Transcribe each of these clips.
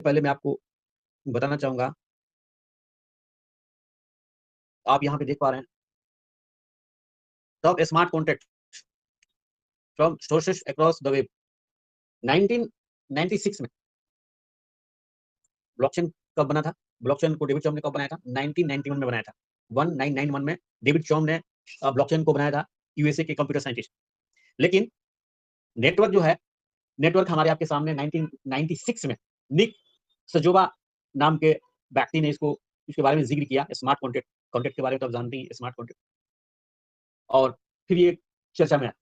पहले मैं आपको बताना चाहूँगा, आप यहाँ पे देख पा रहे हैं, top smart contract from sources across the web. 1996 में ब्लॉकचेन कब बना था? ब्लॉकचेन को डेविड चॉम ने कब बनाया था? 1991 में बनाया था। 1991 में डेविड चॉम ने ब्लॉकचेन को बनाया था, यूएसए के कंप्यूटर साइंटिस्ट। लेकिन नेटवर्क जो है, नेटवर्क हमारे आपके सामने 1996 में निक सजोवा नाम के व्यक्ति ने इसके बारे में ज़िक्र किया, स्मार्ट कॉन्ट्रैक्ट कॉन्ट्रैक्ट के बारे में तो आप जानते ही हैं, स्मार्ट कॉन्ट्रैक्ट। और फिर ये चर्चा में आया।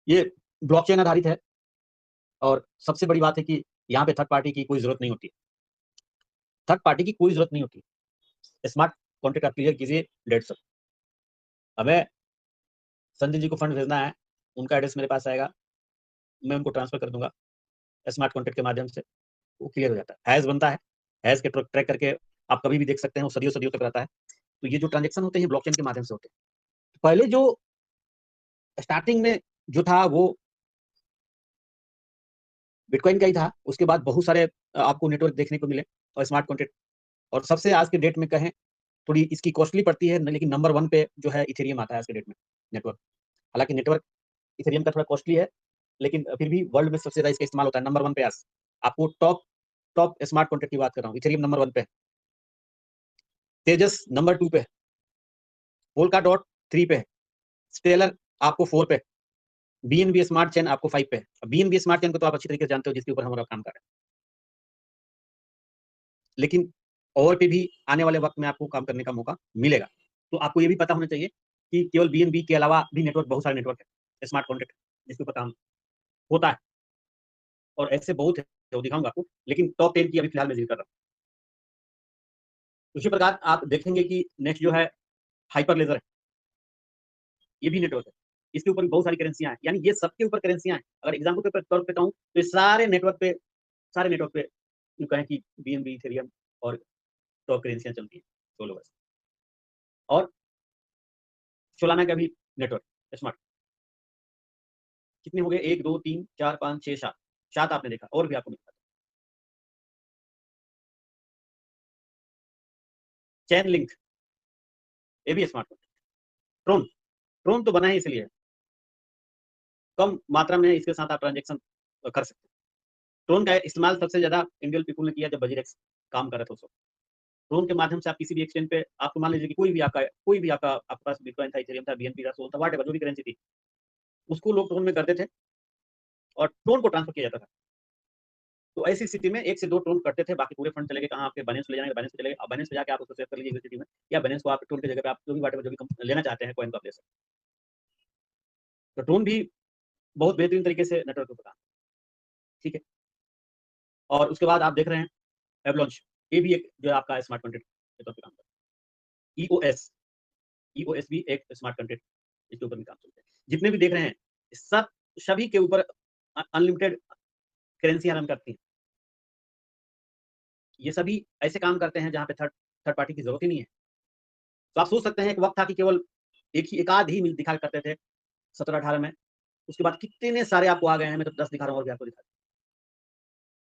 ये ब्लॉकचेन आधारित है और सबसे बड़ी बात है कि यहाँ पे थर्ड पार्टी की कोई ज़रूरत नहीं होती है। थर्ड पार्टी की कोई ज़रूरत नहीं होती है। स्मार्ट कॉन्ट्रैक्ट आप क्लियर कीजिए, डेट्स अप। हमें संजय जी को फंड भेजना है, उनका एड्रेस मेरे पास आएगा, मैं उनको ट्रांसफर कर दूँगा स्मार्ट कॉन्ट्रैक्ट के माध्यम से, वो क्लियर हो जाता है। हैश बनता है, हैश के ट्रैक करके आप कभी भी देख सकते हैं, वो सदियों-सदियों तक रहता है। तो ये जो ट्रांज़ैक्शन होते हैं ब्लॉकचेन के माध्यम से होते हैं। पहले जो स्टार्टिंग में जो था वो बिटकॉइन का ही था, उसके बाद बहुत सारे आपको नेटवर्क देखने को मिले और स्मार्ट कॉन्ट्रैक्ट, और सबसे आज के डेट में कहें, थोड़ी इसकी कॉस्टली पड़ती है, लेकिन नंबर 1 पे जो है इथेरियम आता है आज के डेट में, नेटवर्क। हालाँकि नेटवर्क इथेरियम का थोड़ा कॉस्टली है, लेकिन फिर भी वर्ल्ड में सबसे ज़्यादा इसका इस्तेमाल होता है, नंबर 1 पे आज। आपको टॉप टॉप स्मार्ट कॉन्ट्रैक्ट की बात कर रहा हूँ, इथेरियम नंबर 1 पे है, तेजस नंबर 2 पे है, पोल्काडॉट 3 पे है, स्टेलर आपको 4 पे है, बीएनबी स्मार्ट चेन आपको 5 पे है। बीएनबी स्मार्ट चेन को तो आप अच्छी तरीके से जानते हो, जिसके ऊपर हम लोग काम कर रहे हैं। लेकिन और पे भी आने वाले वक़्त में आपको काम करने का मौका मिलेगा। तो आपको ये भी पता होना चाहिए कि केवल बीएनबी के अलावा भी नेटवर्क, बहुत सारे नेटवर्क है, स्मार्ट कॉन्ट्रैक्ट जिसके ऊपर काम होता है, और ऐसे बहुत है, वो दिखाऊँगा आपको, लेकिन टॉप 10 की अभी फिलहाल मैं ज़िक्र कर रहा हूँ। उसी प्रकार आप देखेंगे कि नेक्स्ट जो है हाइपरलेज़र है, ये भी नेटवर्क है। इसके ऊपर भी बहुत सारी करेंसियाँ हैं, यानी ये सबके ऊपर करेंसियाँ हैं। अगर एग्ज़ाम्पल के तौर पे कहूँ, तो ये सारे नेटवर्क पे यूँ कहें कि बीएनबी, इथेरियम और टॉप करेंसियाँ चलती हैं, सोलोवर्स। और सोलाना का भी नेटवर्क स्मार्ट, कितने हो गए? 1, 2, 3, 4, 5, 6, 7। 7 आपने देखा, और भी आपको मिल जाता है। चेन लिंक, ये भी स्मार्ट कॉन्ट्रैक्ट। ट्रोन, ट्रोन तो बना ही इसलिए है, कम मात्रा में इसके साथ आप ट्रांज़ैक्शन कर सकते हैं। ट्रोन का इस्तेमाल सबसे ज़्यादा इंडियन पीपल ने किया जब वजीरेक्स काम कर रहा था उस वक़्त। ट्रोन के माध्यम से आप किसी भी एक्सचेंज पे, आपको मान लीजिए कि कोई भी आपके पास बिटकॉइन था, इथेरियम था, बीएनबी था, सोल था, व्हाटएवर जो भी करेंसी थी, उसको लोग ट्रोन में करते थे और ट्रोन को ट्रांसफर किया जाता था। तो ऐसी स्थिति में 1 से 2 ट्रोन करते थे, बाकी पूरे फंड चले गए कहाँ? आपके बाइनेंस पे ले जाएँगे, बाइनेंस पे चले गए। अब बाइनेंस पे जाके आप उसको सेव कर लीजिए यूएसडीटी में, या बाइनेंस को आप ट्रोन की जगह पे आप जो भी व्हाटएवर जो भी कम लेना चाहते हैं कॉइन को आप ले सकते हैं। तो ट्रोन भी बहुत बेहतरीन तरीके से नेटवर्क पे काम, ठीक है? और उसके बाद आप देख रहे हैं एवलांच, ये भी एक जो है आपका स्मार्ट कॉन्ट्रैक्ट के तौर पे काम करता है। ईओएस, ईओएस भी एक स्मार्ट कॉन्ट्रैक्ट, इसके ऊपर भी काम चलता है। जितने भी देख रहे हैं, सब सभी के ऊपर अनलिमिटेड करेंसी रन करती हैं। ये सभी ऐसे काम करते हैं जहाँ पे थर्ड थर्ड पार्टी की ज़रूरत ही नहीं है। तो आप सोच सकते हैं, एक वक़्त था कि केवल एक आध ही मिल दिखा करते थे 17-18 में। उसके बाद कितने सारे आपको आ गए हैं, मैं तो 10 दिखा रहा हूँ और भी आपको दिखा दूँ।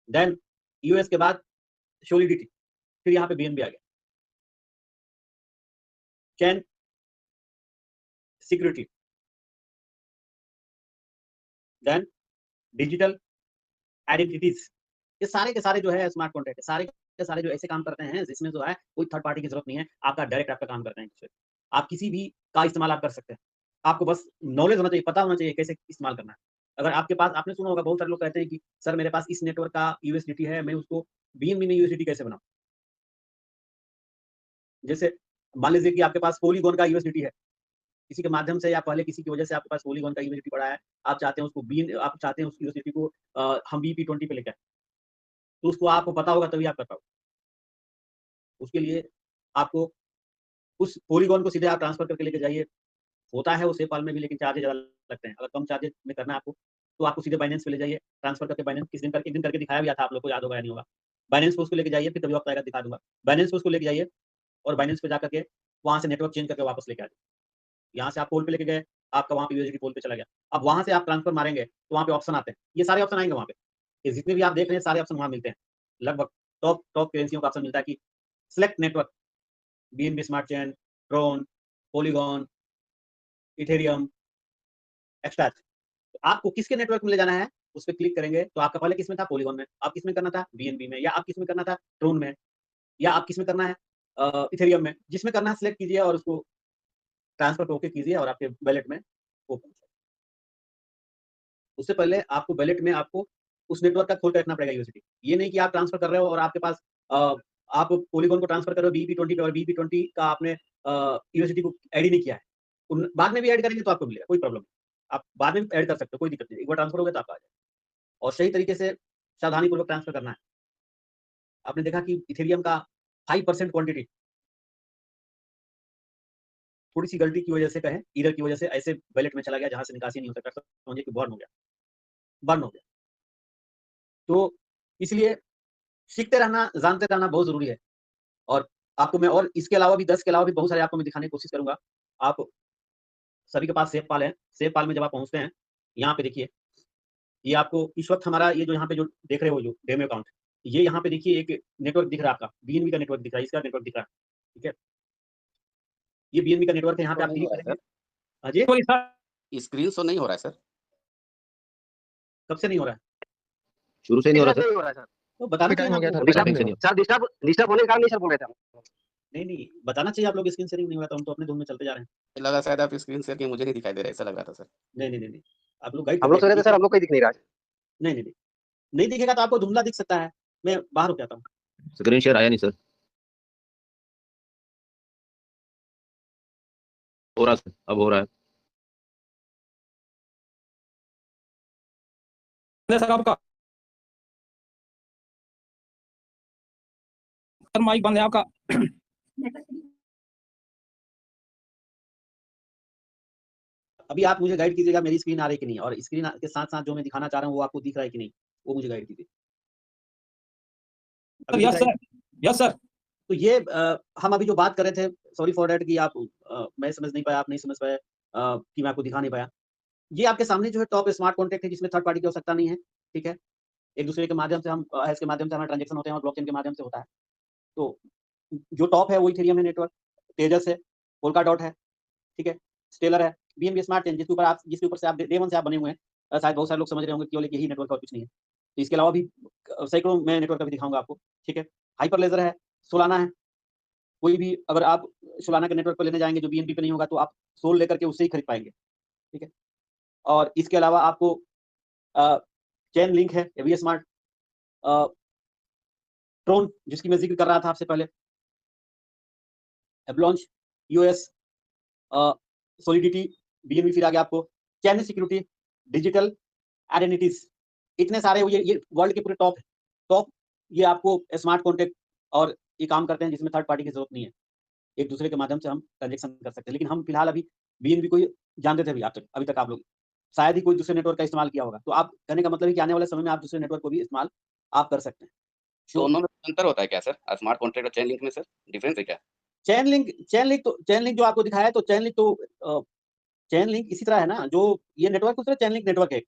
देन यूएस के बाद सॉलिडिटी, फिर यहाँ पे बीएनबी आ गया। चैन सिक्योरिटी, देन डिजिटल आइडेंटिटीज़, ये सारे के सारे जो है स्मार्ट कॉन्ट्रैक्ट है। सारे के सारे जो ऐसे काम करते हैं जिसमें जो है कोई थर्ड पार्टी की ज़रूरत नहीं है। आपका डायरेक्ट आपका काम करते हैं एक-दूसरे पे। आप किसी भी का इस्तेमाल आप कर सकते हैं। आपको बस नॉलेज होना चाहिए, पता होना चाहिए कैसे इस्तेमाल करना है। अगर आपके पास, आपने सुना होगा बहुत सारे लोग कहते हैं कि सर मेरे पास इस नेटवर्क का यूएसडीटी है, मैं उसको बीएनबी में यूएसडीटी कैसे बनाऊँ? जैसे मान लीजिए कि आपके पास पॉलीगॉन का यूएसडीटी है। किसी के माध्यम से या पहले किसी की वजह से आपके पास पॉलीगॉन का यूएसडीटी पड़ा है। आप चाहते हैं उस यूएसडीटी को हम बीपी20 पे लेके आएँ। तो उसको आपको पता होगा तभी आप कर पाओगे। उसके लिए आपको उस पॉलीगॉन को सीधे आप ट्रांसफर करके लेके जाइए। होता है वो सेफ में भी, लेकिन चार्जेज़ ज़्यादा लगते हैं। अगर कम चार्जेज़ में करना है आपको, तो आपको सीधे बाइनेंस पे ले जाइए, ट्रांसफर करके बाइनेंस एक दिन करके दिखाया भी था, आप लोग को याद होगा या नहीं होगा। बाइनेंस पे उसको लेके जाइए, फिर कभी वक़्त आएगा दिखा दूँगा। बाइनेंस पे उसको लेके जाइए और बाइनेंस पे जाकर के वहाँ से नेटवर्क चेंज करके वापस लेके आ जाइए। यहाँ से आप पोल पे लेके गए, आपका वहाँ पे यूएसडी पोल पे चला गया। अब वहाँ से आप ट्रांसफर मारेंगे, तो वहाँ पे ऑप्शन आते हैं। ये सारे ऑप्शन आएँगे वहाँ पे। ये जितने भी आप देख रहे हैं सारे ऑप्शन वहाँ मिलते हैं। लगभग टॉप टॉप करेंसियों का ऑप्शन मिलता है कि select network, BNB smart chain, Tron, Polygon, Ethereum, extra. तो आपको किसके नेटवर्क में ले जाना है, उस पर क्लिक करेंगे तो आपका पहले किसमें था, पॉलीगॉन में, आप किसमें करना था, बीएनबी में, या आप किसमें करना था, ट्रोन में, या आप किसमें करना है, इथेरियम में। जिसमें करना है सिलेक्ट कीजिए और उसको ट्रांसफर पे ओके कीजिए और आपके वैलेट में वो पहुंच जाएगा। उससे पहले आपको वैलेट में आपको उस नेटवर्क का खोल के रखना पड़ेगा यूएसडी। ये नहीं कि आप ट्रांसफर कर रहे हो और आपके पास आप पॉलीगॉन को ट्रांसफर कर रहे हो बीपी20 पे और बीपी20 का आपने यूएसडी को ऐड ही नहीं किया है। बाद में भी ऐड करेंगे तो आपको मिलेगा, कोई प्रॉब्लम नहीं। आप बाद में ऐड कर सकते हो, कोई दिक्कत नहीं। एक बार ट्रांसफर हो गया तो आपका आ जाएगा। और सही तरीके से सावधानीपूर्वक ट्रांसफर करना है। आपने देखा कि इथेरियम का 5% क्वांटिटी थोड़ी सी गलती की वजह से कहें, एरर की वजह से ऐसे वैलेट में चला गया जहां से निकासी नहीं हो सकता, समझिए कि बर्न हो गया, बर्न हो गया। तो इसलिए सीखते रहना, जानते रहना बहुत ज़रूरी है। और आपको मैं और इसके अलावा भी 10 के अलावा भी बहुत सारे आपको मैं दिखाने की कोशिश करूँगा। आप सभी के पास सेव पाल है। सेव पाल में जब आप पहुँचते हैं, यहाँ पे देखिए, ये आपको इस वक़्त हमारा ये जो यहाँ पे जो देख रहे हो जो डेमो अकाउंट, ये यहाँ पे देखिए एक नेटवर्क दिख रहा है आपका, बीएनबी का नेटवर्क दिख रहा है, इसका नेटवर्क दिख रहा है, ठीक है? ये बीएनबी का नेटवर्क है, यहाँ पे आप नहीं क्लिक हो रहा है करेंगे। सर, हाँ जी, स्क्रीन शो नहीं हो रहा है सर। कब से नहीं हो रहा है? शुरू से नहीं हो रहा नहीं हो रहा है सर। तो बताना चाहिए ना हो गया आपको। था, डिस्टर्ब नहीं हो सर डिस्टर्ब होने के कारण नहीं सर बोल रहे थे हम। नहीं, बताना चाहिए आप लोग, स्क्रीन शेयरिंग नहीं हो रहा, तो हम तो अपने धुन में चलते जा रहे हैं। लगा शायद आप स्क्रीन शेयर किए, मुझे नहीं दिखाई दे रहा है, ऐसा लग रहा था सर। नहीं। आप लोग गाइड हम लोग करते सोच रहे थे सर, हम लोग कोई दिख नहीं रहा है। नहीं। नहीं दिखेगा तो आपको धुंधला दिख सकता है। मैं बाहर रुक जाता हूँ। स्क्रीन शेयर आया नहीं सर, हो रहा सर, अब हो रहा है। सर आपका सर माइक बंद है आपका। अभी आप मुझे गाइड कीजिएगा मेरी स्क्रीन आ रही है कि नहीं, और स्क्रीन के साथ साथ जो मैं दिखाना चाह रहा हूँ वो आपको दिख रहा है कि नहीं, वो मुझे गाइड कीजिए। अभी यस दिख रहा है? Sir, yes sir. तो ये हम अभी जो बात कर रहे थे, सॉरी फॉर दैट कि आप मैं समझ नहीं पाया, आप नहीं समझ पाए, कि मैं आपको दिखा नहीं पाया। ये आपके सामने जो है टॉप स्मार्ट कॉन्ट्रैक्ट है, जिसमें थर्ड पार्टी की आवश्यकता नहीं है, ठीक है? एक दूसरे के माध्यम से हम हैश के माध्यम से हमारा ट्रांजेक्शन होते हैं और ब्लॉकचेन के माध्यम से होता है। तो जो टॉप है वो इथेरियम है नेटवर्क, तेजस है, पोल्काडॉट है, ठीक है, स्टेलर है, बीएनबी स्मार्ट चेन जिसके ऊपर से आप डे वन से आप बने हुए हैं। शायद बहुत सारे लोग समझ रहे होंगे केवल यही नेटवर्क और कुछ नहीं है। तो इसके अलावा भी सैकड़ों मैं नेटवर्क अभी दिखाऊंगा आपको, ठीक है? हाइपरलेजर है, सोलाना है। कोई भी अगर आप सोलाना के नेटवर्क पर लेने जाएंगे जो बीएनबी पे नहीं होगा तो आप सोल लेकर के उससे ही खरीद पाएंगे, ठीक है? और इसके अलावा आपको चेन लिंक है, एवी स्मार्ट, ट्रोन जिसकी मैं जिक्र कर रहा था आपसे पहले, एवलॉन्च, यूएस, सॉलिडिटी, बीएनबी, फिर आ गया आपको चैन सिक्योरिटी, डिजिटल आइडेंटिटीज। इतने सारे ये वर्ल्ड के पूरे टॉप ये आपको स्मार्ट कॉन्ट्रैक्ट और ये काम करते हैं जिसमें थर्ड पार्टी की जरूरत नहीं है। एक दूसरे के माध्यम से हम ट्रांजेक्शन कर सकते हैं। लेकिन हम फिलहाल अभी बीएनबी को ही जानते थे अभी तक आप लोग शायद ही कोई दूसरे नेटवर्क का इस्तेमाल किया होगा। तो आप कहने का मतलब है कि आने वाले समय में आप दूसरे नेटवर्क को भी इस्तेमाल आप कर सकते हैं। दोनों में अंतर होता है क्या सर, स्मार्ट कॉन्ट्रैक्ट और चेन लिंक में सर डिफरेंस है क्या? चेन लिंक जो आपको दिखाया है, तो चेन लिंक इसी तरह है ना, जो ये नेटवर्क उस तरह चेन लिंक नेटवर्क है।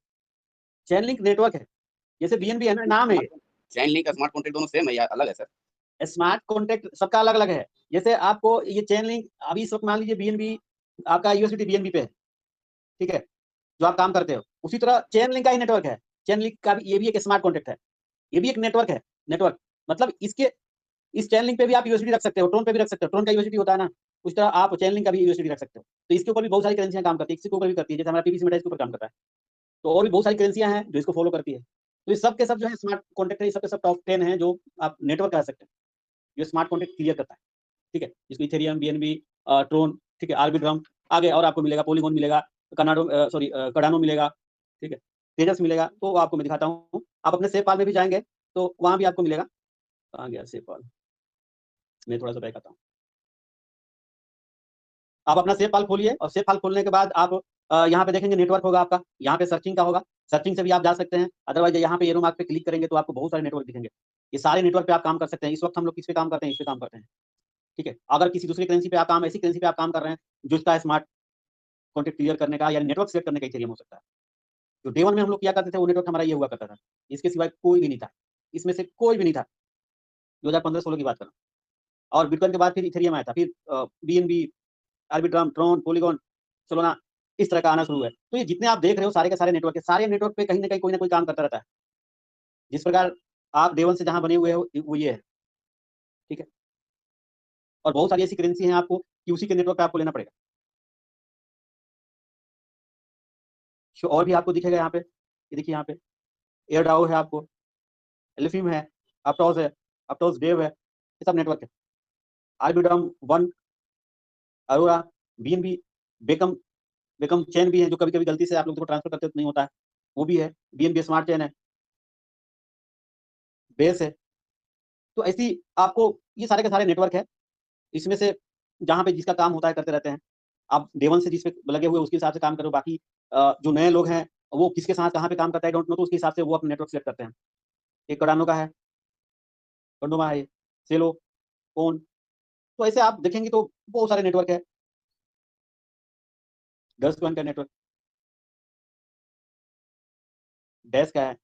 चेन लिंक नेटवर्क है, जैसे बीएनबी है ना, नाम है। चेन लिंक और स्मार्ट कॉन्ट्रैक्ट दोनों सेम है या अलग है सर? स्मार्ट कॉन्ट्रैक्ट सबका अलग अलग है। जैसे आपको ये चेन लिंक अभी इस वक्त मान लीजिए बीएनबी आपका यूएसडी बीएनबी पे है, ठीक है, जो आप काम करते हो। उसी तरह चेन लिंक का ही नेटवर्क है। चेन लिंक का भी ये भी एक स्मार्ट कॉन्ट्रैक्ट है, ये भी एक नेटवर्क है। नेटवर्क मतलब इस चेन लिंक पे भी आप यूएसडी रख सकते हो, ट्रोन पे भी रख सकते हो। ट्रोन का यूएसडी होता है ना, उस तरह आप चेन लिंक का भी यूएसडी रख सकते हो। तो इसके ऊपर भी बहुत सारी करेंसियां काम करती है, इसके ऊपर भी करती है। जैसे हमारा पीपीसी मेटा इसके ऊपर काम करता है, तो और भी बहुत सारी करेंसियां हैं जो इसको फॉलो करती है। तो ये सब के सब जो है स्मार्ट कॉन्ट्रैक्ट है, ये सब के सब टॉप 10 है जो आप नेटवर्क कह सकते हैं, जो स्मार्ट कॉन्ट्रैक्ट क्लियर करता है, ठीक है? जिसको इथेरियम, बीएनबी, ट्रोन, ठीक है, आर्बिट्रम, आगे और आपको मिलेगा, पॉलीगॉन मिलेगा, कार्डानो मिलेगा, ठीक है, तेजस मिलेगा। तो आपको मैं दिखाता हूँ। आप अपने सेव पाल में भी जाएंगे तो वहां भी आपको मिलेगा। कहाँ गया सेव पाल? मैं थोड़ा सा बैक आता हूँ। आप अपना सेव फाइल खोलिए और सेव फाइल खोलने के बाद आप यहाँ पे देखेंगे नेटवर्क होगा आपका, यहाँ पे सर्चिंग का होगा, सर्चिंग से भी आप जा सकते हैं। अदरवाइज यहाँ पे एरो मार्क पे क्लिक करेंगे तो आपको बहुत सारे नेटवर्क दिखेंगे। ये सारे नेटवर्क पे आप काम कर सकते हैं। इस वक्त हम लोग किस पे काम करते हैं? इस पे काम करते हैं, ठीक है? अगर किसी दूसरी करेंसी पे आप काम ऐसी करेंसी पे आप काम कर रहे हैं जो इसका स्मार्ट कॉन्ट्रैक्ट क्लियर करने का या नेटवर्क सेलेक्ट करने का इथेरियम हो सकता है। जो डे वन में हम लोग किया करते थे वो नेटवर्क हमारा ये हुआ करता था, इसके सिवाय कोई भी नहीं था, इसमें से कोई भी नहीं था। 2015-16 की बात कर रहा हूँ। और बिटकॉइन के बाद फिर इथेरियम आया था, फिर BNB, Arbitrum, Tron, Polygon, Solana, इस तरह का आना शुरू हुआ है। तो ये जितने आप देख रहे हो सारे के सारे नेटवर्क है, सारे नेटवर्क पे कहीं न कहीं कोई ना कोई काम करता रहता है। जिस प्रकार आप डे 1 से जहाँ बने हुए हो वो ये है, ठीक है? और बहुत सारी ऐसी करेंसी हैं आपको कि उसी के नेटवर्क पे आपको लेना पड़ेगा। और भी आपको दिखेगा यहाँ पे, ये देखिए यहाँ पे एयरडाओ है आपको, एलिफिम है, अपटॉस डेव है, ये सब नेटवर्क है। Arbitrum, one, Arora, BNB, become chain भी है, जो कभी-कभी गलती से आप लोग को ट्रांसफर करते तो नहीं होता है, वो भी है। बीएनबी स्मार्ट चेन है, बेस है। तो ऐसी आपको ये सारे के सारे नेटवर्क है, इसमें से जहाँ पे जिसका काम होता है करते रहते हैं। आप डे 1 से जिस पे लगे हुए उसके हिसाब से काम करो, बाकी जो नए लोग हैं वो किसके साथ कहाँ पे काम करता है डोंट नो, तो उसके हिसाब से वो अपना नेटवर्क सेलेक्ट करते हैं। एक कार्डानो का है, कंडोमा है, सेलो, फोन, तो ऐसे आप देखेंगे तो बहुत सारे नेटवर्क है। डस्टकॉइन का नेटवर्क, डैश का है,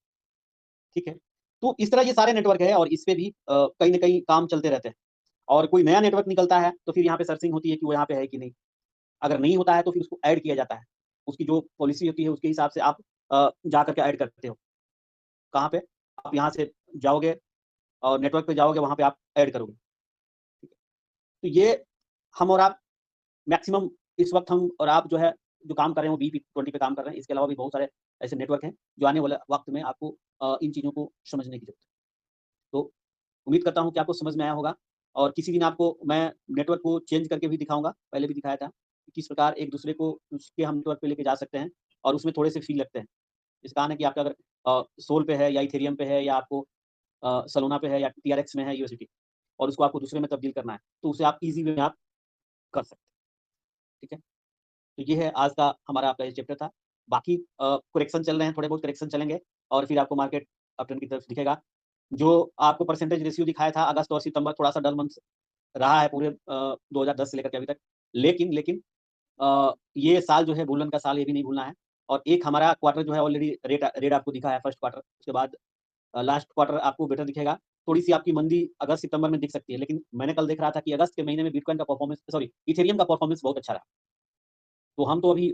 ठीक है? तो इस तरह ये सारे नेटवर्क है और इस पे भी कहीं न कहीं काम चलते रहते हैं। और कोई नया नेटवर्क निकलता है तो फिर यहाँ पे सर्चिंग होती है कि वो यहाँ पे है कि नहीं। अगर नहीं होता है तो फिर उसको ऐड किया जाता है। उसकी जो पॉलिसी होती है उसके हिसाब से आप जा करके ऐड करते हो। कहाँ पे? आप यहाँ से जाओगे और नेटवर्क पे जाओगे, वहाँ पे आप ऐड करोगे। ठीक है? तो ये हम और आप मैक्सिमम इस वक़्त हम और आप जो है, जो काम कर रहे हैं वो BP20 पे काम कर रहे हैं। इसके अलावा भी बहुत सारे ऐसे नेटवर्क हैं, जो आने वाले वक़्त में आपको इन चीज़ों को समझने की ज़रूरत है। तो उम्मीद करता हूँ कि आपको समझ में आया होगा और किसी दिन आपको मैं नेटवर्क को चेंज करके भी दिखाऊँगा, पहले भी दिखाया था, कि किस प्रकार एक-दूसरे को उसके हम नेटवर्क पे लेके जा सकते हैं और उसमें थोड़े से फ़ी लगते हैं। इस कारण है कि आपका अगर सोल पे है या इथेरियम पे है या आपको सोलोना पे है या TRX में है यूएसडीटी और उसको आपको दूसरे में तब्दील करना है, तो उसे आप ईज़ी वे में आप कर सकते हैं। ठीक है? तो ये है आज का हमारा आपका ये चैप्टर था। बाकी करेक्शन चल रहे हैं, थोड़े बहुत करेक्शन चलेंगे और फिर आपको मार्केट अपट्रेंड की तरफ दिखेगा। जो आपको परसेंटेज रेशियो दिखाया था अगस्त और सितंबर, थोड़ा-सा डल मंथ्स रहा है पूरे 2010 से लेकर के अभी तक। लेकिन ये साल जो है बुलन का साल, ये भी नहीं भूलना है। और एक हमारा क्वार्टर जो है ऑलरेडी रेड आपको दिखा है फर्स्ट क्वार्टर, उसके बाद लास्ट क्वार्टर आपको बेटर दिखेगा। थोड़ी-सी आपकी मंदी अगस्त सितंबर में दिख सकती है, लेकिन मैंने कल देख रहा था कि अगस्त के महीने में बिटकॉइन का परफॉर्मेंस, सॉरी, इथेरियम का परफॉर्मेंस बहुत अच्छा रहा। तो हम तो अभी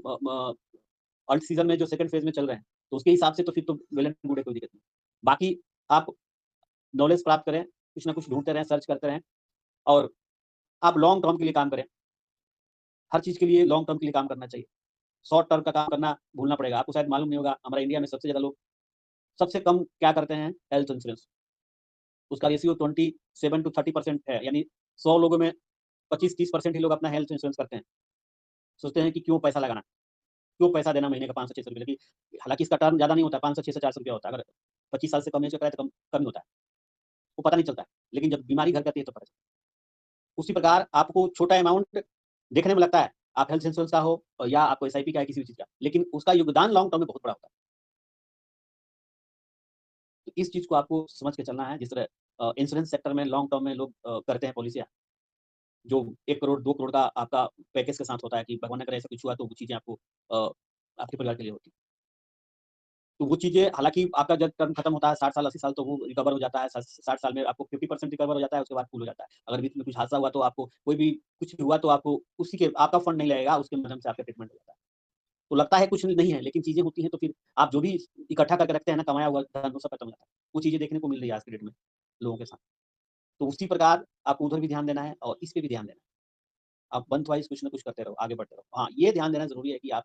अल्ट सीजन में जो सेकंड फेज में चल रहे हैं, तो उसके हिसाब से तो फिर तो वेल एंड गुड है, कोई दिक्कत नहीं। बाकी आप नॉलेज प्राप्त करें, कुछ ना कुछ ढूँढते रहें, सर्च करते रहें और आप लॉन्ग टर्म के लिए काम करें। हर चीज़ के लिए लॉन्ग टर्म के लिए काम करना चाहिए। शॉर्ट टर्म का काम करना भूलना पड़ेगा। आपको शायद मालूम नहीं होगा, हमारा इंडिया में सबसे ज़्यादा लोग सबसे कम क्या करते हैं, हेल्थ इंश्योरेंस। उसका रेशियो 27 टू 30% है, यानी 100 लोगों में 25-30% ही लोग अपना हेल्थ इंश्योरेंस करते हैं। सोचते हैं कि क्यों पैसा लगाना, क्यों पैसा देना महीने का 500-600 रुपए, जबकि हालाँकि इसका टर्म ज़्यादा नहीं होता, 500, 600, 400 रुपया होता है। अगर 25 साल से कम एज का कराए तो कम ही होता है। वो पता नहीं चलता है, लेकिन जब बीमारी घर करती है तो पता चलता है। उसी प्रकार आपको छोटा अमाउंट देखने में लगता है, आप हेल्थ इंश्योरेंस का हो या आपको एसआईपी का है, किसी भी चीज़ का, लेकिन उसका योगदान लॉन्ग टर्म में बहुत बड़ा होता है। तो इस चीज़ को आपको समझ के चलना है। जिस तरह इंश्योरेंस सेक्टर में लॉन्ग टर्म में लोग करते हैं पॉलिसियाँ, जो 1 करोड़ 2 करोड़ का आपका पैकेज के साथ होता है कि भगवान न करे ऐसा कुछ हुआ तो वो चीज़ें आपको आपके परिवार के लिए होती हैं। तो वो चीज़ें, हालाँकि आपका जब टर्म खत्म होता है 60 साल 80 साल, तो वो रिकवर हो जाता है। 60 साल में आपको 50% रिकवर हो जाता है, उसके बाद फुल हो जाता है। अगर बीच में कुछ हादसा हुआ तो आपको कोई भी कुछ भी हुआ तो आपको उसी के आपका फंड नहीं लगेगा, उसके माध्यम से आपका ट्रीटमेंट हो जाता है। तो लगता है कुछ नहीं है, लेकिन चीज़ें होती हैं तो फिर आप जो भी इकट्ठा करके रखते हैं ना, कमाया हुआ धन, वो सब खत्म हो जाता है। वो चीज़ें देखने को मिल रही है आज के डेट में लोगों के साथ। तो उसी प्रकार आपको उधर भी ध्यान देना है और इस पे भी ध्यान देना है। आप मंथ वाइज़ कुछ ना कुछ करते रहो, आगे बढ़ते रहो। हाँ, ये ध्यान देना ज़रूरी है कि आप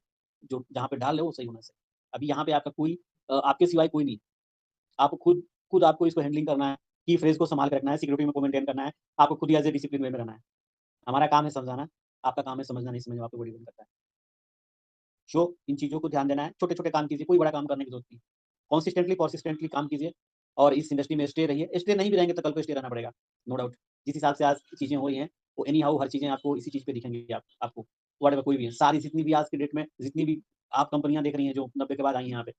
जो जहाँ पे डाल रहे हो वो सही होना चाहिए। अभी यहाँ पे आपका कोई आपके सिवाय कोई नहीं है। आपको खुद आपको इसको हैंडलिंग करना है, की फ्रेज़ को सँभाल के रखना है, सिक्योरिटी को मेंटेन करना है। आपको खुद ही एज़ ए डिसिप्लिन वे में रहना है। हमारा काम है समझाना, आपका काम है समझना, नहीं समझ में आपको बड़ी डिपेंड करता है। सो इन चीज़ों को ध्यान देना है, छोटे-छोटे काम कीजिए, कोई बड़ा काम करने की ज़रूरत नहीं। कंसिस्टेंटली, पर्सिस्टेंटली काम कीजिए और इस इंडस्ट्री में स्टे रहिए। स्टे नहीं भी रहेंगे तो कल को स्टे रहना पड़ेगा, नो डाउट। जिस हिसाब से आज चीज़ें हो रही हैं, वो एनी हाउ हर चीज़ें आपको इसी चीज़ पे दिखेंगी आपको, व्हाटएवर कोई भी है। सारी जितनी भी आज की डेट में जितनी भी आप कंपनियाँ देख रही हैं जो 90 के बाद आई हैं यहाँ पे,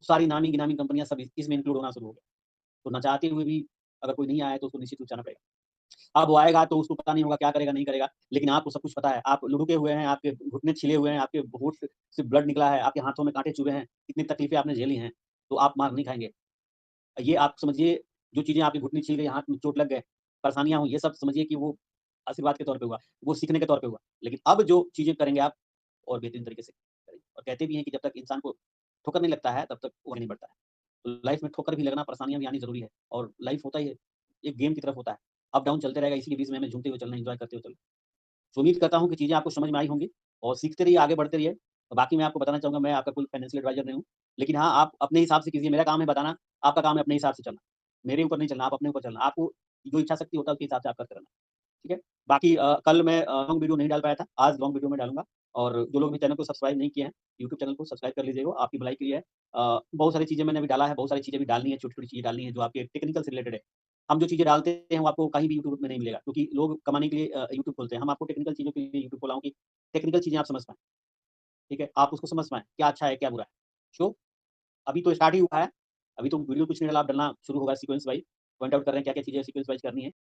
सारी नामी-गिनामी कंपनियाँ सब इसमें इंक्लूड होना शुरू हो गई। तो ना चाहते हुए भी अगर कोई नहीं आया है तो उसको निश्चित रूप से आना पड़ेगा। अब वो आएगा तो उसको पता नहीं होगा क्या करेगा, नहीं करेगा, लेकिन आपको सब कुछ पता है। आप लुढ़के हुए हैं, आपके घुटने छिले हुए हैं, आपके होंठ से ब्लड निकला है, आपके हाथों में काँटे चुभे हैं, इतनी तकलीफ़ें आपने झेली हैं, तो आप मार नहीं खाएँगे। ये आप समझिए, जो चीज़ें आपकी घुटने छिल गई, हाथ में चोट लग गए, परेशानियाँ हुई, ये सब समझिए कि वो आशीर्वाद के तौर पे हुआ, वो सीखने के तौर पे हुआ। लेकिन अब जो चीज़ें करेंगे आप और बेहतरीन तरीके से करेंगे। और कहते भी हैं कि जब तक इंसान को ठोकर नहीं लगता है, तब तक वो आगे नहीं बढ़ता है। तो लाइफ में ठोकर भी लगना, परेशानियाँ भी आनी ज़रूरी है और लाइफ होता ही है, एक गेम की तरफ होता है। अप डाउन चलते रहेगा, इसी के बीच में हमें झूमते हुए चलना है, एन्जॉय करते हुए चलना है। तो उम्मीद करता हूँ कि चीज़ें आपको समझ में आई होंगी और सीखते रहिए, आगे बढ़ते रहिए। बाकी मैं आपको बताना चाहूँगा, मैं आपका कोई फाइनेंशियल एडवाइज़र नहीं हूँ। लेकिन हाँ, आप अपने हिसाब से कीजिए, मेरा काम है बताना, आपका काम है अपने हिसाब से चलना। मेरे ऊपर नहीं चलना, आप अपने ऊपर चलना। आपको जो इच्छा शक्ति होता है, उसके हिसाब से आप करते रहना। ठीक है? बाकी कल मैं लॉन्ग वीडियो नहीं डाल पाया था, आज लॉन्ग वीडियो मैं डालूँगा और जो लोग भी चैनल को सब्सक्राइब नहीं किए हैं, यूट्यूब चैनल को सब्सक्राइब कर लीजिएगा, आपकी भलाई के लिए है। बहुत सारी चीज़ें मैंने अभी डाला है, बहुत सारी चीज़ें भी डालनी है, छोटी-छोटी चीज़ें डालनी है, जो आपके टेक्निकल से रिलेटेड है। हम जो चीज़ें डालते हैं, वो आपको कहीं भी यूट्यूब में नहीं मिलेगा, क्योंकि लोग कमाने के लिए यूट्यूब खोलते हैं। हम आपको टेक्निकल चीज़ों के लिए यूट्यूब खोला हूँ कि टेक्निकल चीज़ें आप समझ पाएँ, ठीक है? आप उसको समझ पाएँ, क्या अच्छा है, क्या बुरा है। सो अभी तो स्टार्ट ही हुआ है, अभी तो वीडियो कुछ नहीं डाला, अब डलना शुरू होगा सीक्वेंस वाइज़, पॉइंट आउट कर रहे हैं क्या-क्या चीज़ें सीक्वेंस वाइज़ करनी है।